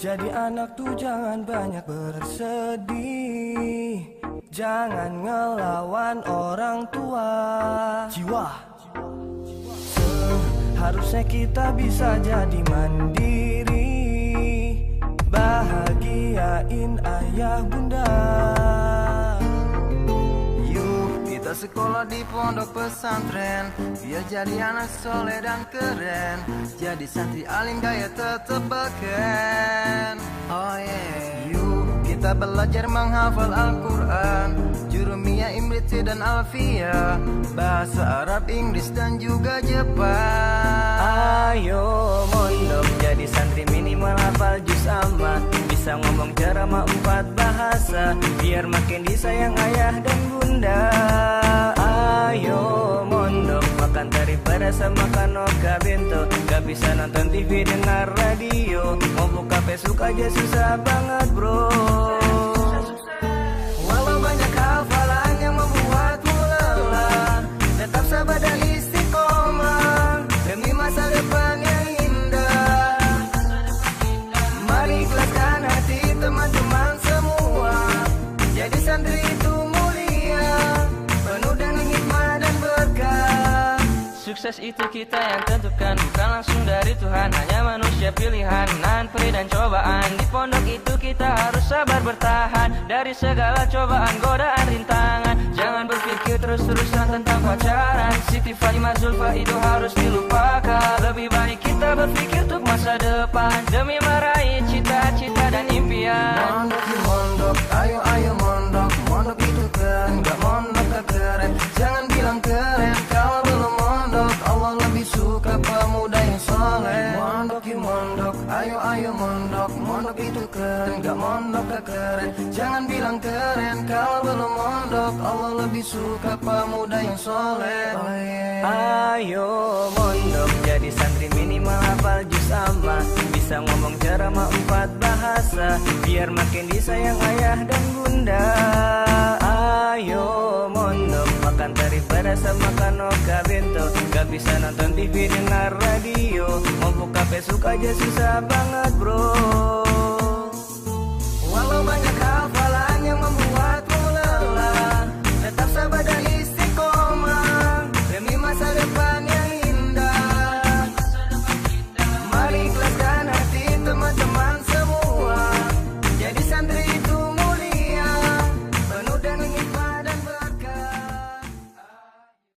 Jadi anak tuh jangan banyak bersedih, jangan ngelawan orang tua. Jiwa seharusnya kita bisa jadi mandiri, bahagiain ayah bunda. Yuk kita sekolah di pondok pesantren, biar jadi anak soleh dan keren. Jadi santri alim gaya tetep beken. Oh yeah. Yuk kita belajar menghafal Al-Quran, Jurumiyah, Imriti dan Alfiyah, bahasa Arab, Inggris dan juga Jepang. Ayo mondok jadi santri minimal hafal juz amma, bisa ngomong ceramah 4 bahasa, biar makin disayang ayah dan bunda. Ayo mondok makan tari perasa, makan oka bento, gak bisa nonton TV dengar radio, mau buka Facebook aja susah banget bro. Walau banyak hafalan yang membuatmu lelah, tetap sabar dan istiqomah demi masa depan yang indah. Mari ikhlaskan hati teman-teman semua, jadi santri itu mulia, penuh dengan hikmah dan berkah. Sukses itu kita yang tentukan, bukan langsung dari Tuhan, hanya manusia pilihan. Nahan perih dan cobaan, di pondok itu kita harus sabar bertahan dari segala cobaan, godaan, rintangan. Jangan berpikir terus-terusan tentang pacaran, Siti Fatimah Zulfa itu harus dilupakan. Lebih baik kita berpikir untuk masa depan, demi meraih cita-cita dan impian. Mondok di mondok, ayo ayo mondok, mondok itu keren, gak mondok gak keren. Jangan bilang keren kalau belum mondok, Allah lebih suka pemuda yang soleh. Mondok di mondok, ayo ayo mondok, mondok itu keren, gak mondok gak keren. Jangan bilang keren kalau belum mondok, Allah lebih suka pemuda yang soleh. Oh, yeah. Ayo mondok jadi santri minimal hafal juz amma, bisa ngomong ceramah 4 bahasa, biar makin disayang ayah dan bunda. Ayo mondok makan tari perasa, makan oka bento, gak bisa nonton TV dengar radio, mau buka Facebook aja susah banget bro.